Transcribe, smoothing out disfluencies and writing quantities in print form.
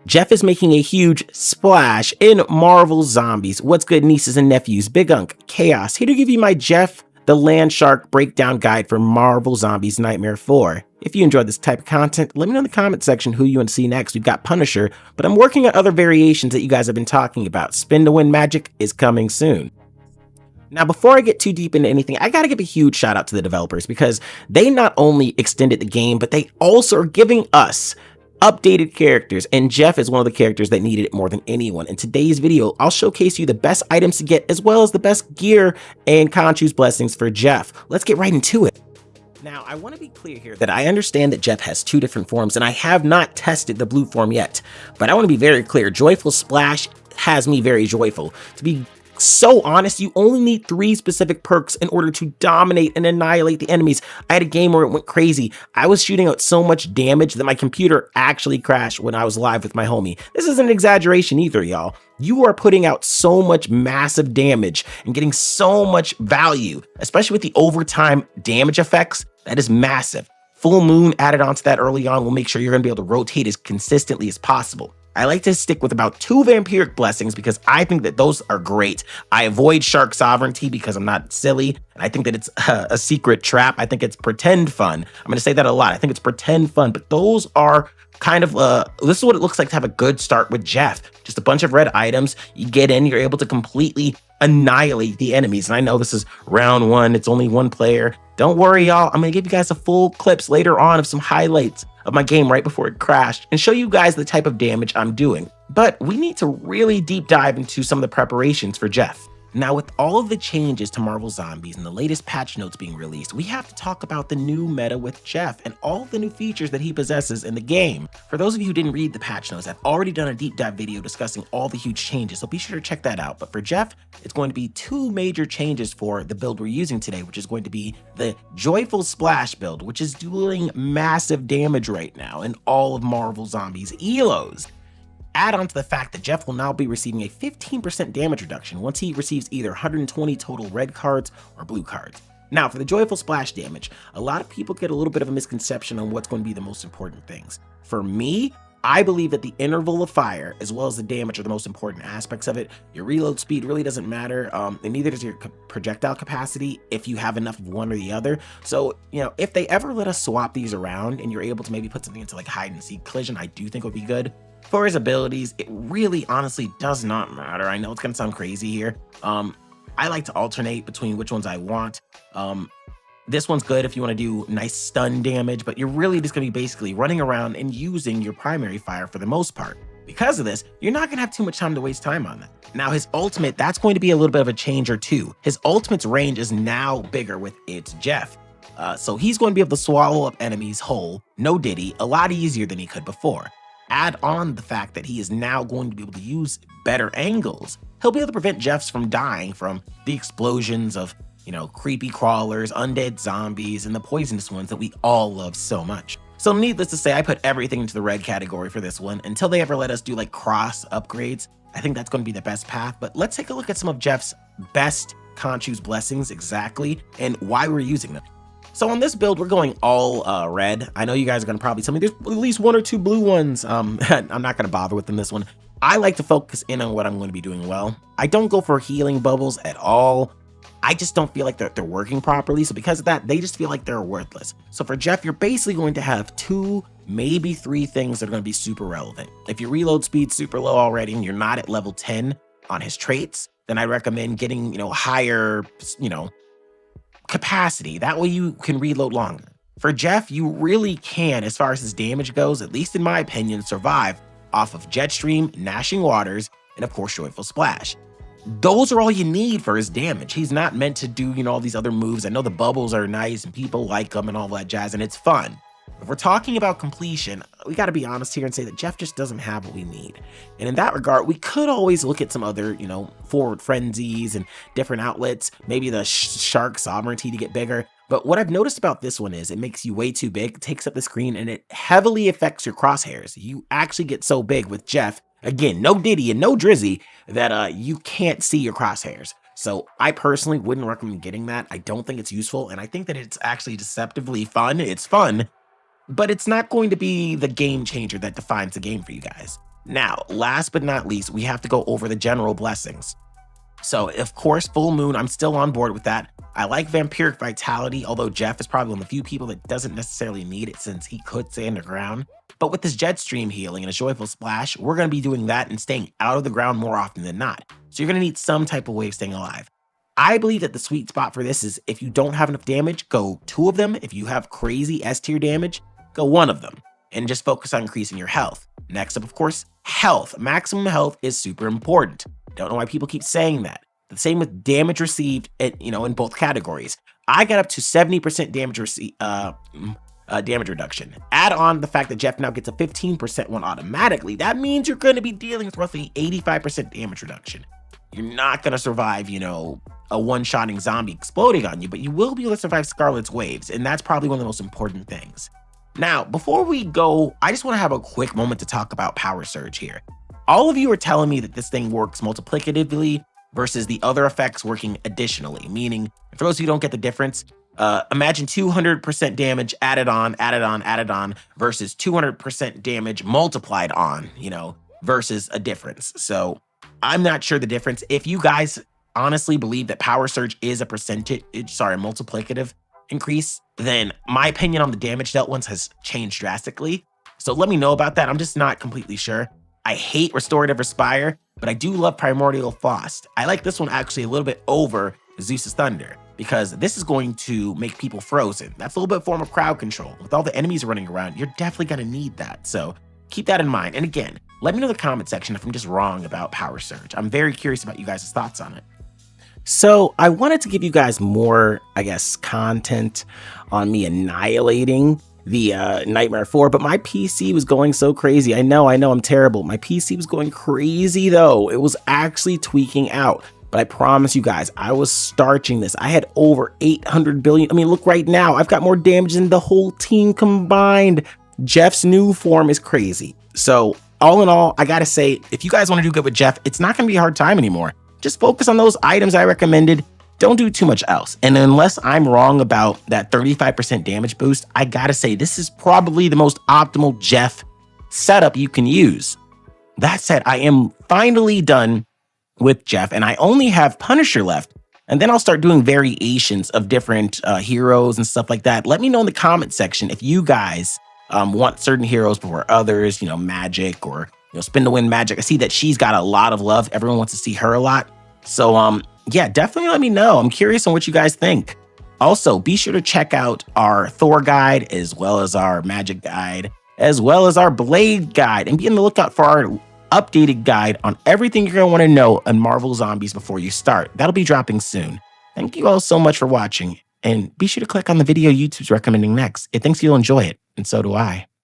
Jeff is making a huge splash in Marvel Zombies. What's good, nieces and nephews? Big Unk, Chaos, here to give you my Jeff the Landshark breakdown guide for Marvel Zombies Nightmare 4. If you enjoyed this type of content, let me know in the comment section who you want to see next. We've got Punisher, but I'm working on other variations that you guys have been talking about. Spin to win magic is coming soon. Now, before I get too deep into anything, I gotta give a huge shout out to the developers because they not only extended the game, but they also are giving us updated characters, and Jeff is one of the characters that needed it more than anyone. In today's video, I'll showcase you the best items to get as well as the best gear and Khonshu's blessings for Jeff. Let's get right into it. Now, I want to be clear here that I understand that Jeff has two different forms, and I have not tested the blue form yet, but I want to be very clear. Joyful Splash has me very joyful. To be so honest, you only need 3 specific perks in order to dominate and annihilate the enemies. I had a game where it went crazy. I was shooting out so much damage that my computer actually crashed when I was live with my homie. This isn't an exaggeration either, y'all. You are putting out so much massive damage and getting so much value, especially with the overtime damage effects. That is massive. Full Moon added onto that early on will make sure you're going to be able to rotate as consistently as possible. I like to stick with about 2 vampiric blessings because I think that those are great. I avoid shark sovereignty because I'm not silly, and I think that it's a secret trap. I think it's pretend fun. I'm going to say that a lot. I think it's pretend fun, but those are kind of, this is what it looks like to have a good start with Jeff. Just a bunch of red items. You get in, you're able to completely annihilate the enemies. And I know this is round 1. It's only 1 player. Don't worry, y'all. I'm going to give you guys a full clips later on of some highlights of my game right before it crashed and show you guys the type of damage I'm doing. But we need to really deep dive into some of the preparations for Jeff. Now, with all of the changes to Marvel Zombies and the latest patch notes being released, we have to talk about the new meta with Jeff and all the new features that he possesses in the game. For those of you who didn't read the patch notes, I've already done a deep dive video discussing all the huge changes, so be sure to check that out. But for Jeff, it's going to be 2 major changes for the build we're using today, which is going to be the Joyful Splash build, which is dealing massive damage right now in all of Marvel Zombies ELOs. Add on to the fact that Jeff will now be receiving a 15% damage reduction once he receives either 120 total red cards or blue cards. Now, for the Joyful Splash damage, a lot of people get a little bit of a misconception on what's going to be the most important things. For me, I believe that the interval of fire as well as the damage are the most important aspects of it. Your reload speed really doesn't matter, and neither does your projectile capacity if you have enough of one or the other. So, you know, if they ever let us swap these around and you're able to maybe put something into like hide and seek collision, I do think would be good. For his abilities, it really honestly does not matter. I know it's gonna sound crazy here. I like to alternate between which ones I want. This one's good if you want to do nice stun damage, but you're really just gonna be basically running around and using your primary fire for the most part. Because of this, you're not gonna have too much time to waste time on that. Now his ultimate, that's going to be a little bit of a change or two. His ultimate's range is now bigger with its Jeff. So he's going to be able to swallow up enemies whole, no diddy, a lot easier than he could before. Add on the fact that he is now going to be able to use better angles. He'll be able to prevent Jeffs from dying from the explosions of, you know, creepy crawlers, undead zombies, and the poisonous ones that we all love so much. So needless to say, I put everything into the red category for this one until they ever let us do like cross upgrades. I think that's going to be the best path, but let's take a look at some of Jeff's best Khonshu's blessings exactly and why we're using them. So on this build, we're going all red. I know you guys are gonna probably tell me there's at least 1 or 2 blue ones. I'm not gonna bother with them this one. I like to focus in on what I'm going to be doing well. I don't go for healing bubbles at all. I just don't feel like they're working properly. So because of that, they just feel like they're worthless. So for Jeff, you're basically going to have 2, maybe 3 things that are gonna be super relevant. If your reload speed's super low already and you're not at level 10 on his traits, then I recommend getting, you know, higher, you know, capacity. That way you can reload longer. For Jeff, you really can, as far as his damage goes, at least in my opinion, survive off of Jetstream, Gnashing Waters, and of course Joyful Splash. Those are all you need for his damage. He's not meant to do, you know, all these other moves. I know the bubbles are nice and people like them and all that jazz, and it's fun. If we're talking about completion, we got to be honest here and say that Jeff just doesn't have what we need. And in that regard, we could always look at some other, you know, forward frenzies and different outlets, maybe the shark sovereignty to get bigger. But what I've noticed about this one is it makes you way too big, takes up the screen, and it heavily affects your crosshairs. You actually get so big with Jeff, again, no Diddy and no Drizzy, that you can't see your crosshairs. So I personally wouldn't recommend getting that. I don't think it's useful, and I think that it's actually deceptively fun. It's fun, but it's not going to be the game changer that defines the game for you guys. Now, last but not least, we have to go over the general blessings. So, of course, full moon, I'm still on board with that. I like vampiric vitality, although Jeff is probably one of the few people that doesn't necessarily need it since he could stay underground. But with this jet stream healing and a joyful splash, we're going to be doing that and staying out of the ground more often than not. So you're going to need some type of way of staying alive. I believe that the sweet spot for this is if you don't have enough damage, go 2 of them. If you have crazy S tier damage, go 1 of them and just focus on increasing your health. Next up, of course, health. Maximum health is super important. Don't know why people keep saying that. The same with damage received, in both categories. I got up to 70% damage reduction. Add on the fact that Jeff now gets a 15% one automatically. That means you're going to be dealing with roughly 85% damage reduction. You're not going to survive, a one-shotting zombie exploding on you, but you will be able to survive Scarlet's waves, and that's probably one of the most important things. Now, before we go, I just want to have a quick moment to talk about Power Surge here. All of you are telling me that this thing works multiplicatively versus the other effects working additionally, meaning, for those of you who don't get the difference, imagine 200% damage added on versus 200% damage multiplied on, versus a difference. So I'm not sure the difference. If you guys honestly believe that Power Surge is a multiplicative increase, then my opinion on the damage dealt ones has changed drastically. So let me know about that. I'm just not completely sure. I hate Restorative Respire, but I do love Primordial Frost. I like this one actually a little bit over Zeus's Thunder because this is going to make people frozen. That's a little bit form of crowd control. With all the enemies running around, you're definitely going to need that. So keep that in mind. And again, let me know in the comment section if I'm just wrong about Power Surge. I'm very curious about you guys' thoughts on it. So I wanted to give you guys more, content on me annihilating the Nightmare 4, but my PC was going so crazy. I know, I'm terrible. My PC was going crazy though. It was actually tweaking out. But I promise you guys, I was starching this. I had over 800 billion. Look right now. I've got more damage than the whole team combined. Jeff's new form is crazy. So all in all, I gotta say, if you guys want to do good with Jeff, it's not gonna be a hard time anymore. Just focus on those items I recommended. Don't do too much else. And unless I'm wrong about that 35% damage boost, I gotta say, this is probably the most optimal Jeff setup you can use. That said, I am finally done with Jeff, and I only have Punisher left. And then I'll start doing variations of different heroes and stuff like that. Let me know in the comment section if you guys want certain heroes before others, Magic or Spin to Win Magic. I see that she's got a lot of love. Everyone wants to see her a lot. So yeah, definitely let me know. I'm curious on what you guys think. Also, be sure to check out our Thor guide, as well as our Magic guide, as well as our Blade guide, and be on the lookout for our updated guide on everything you're going to want to know on Marvel Zombies before you start. That'll be dropping soon. Thank you all so much for watching, and be sure to click on the video YouTube's recommending next. It thinks you'll enjoy it, and so do I.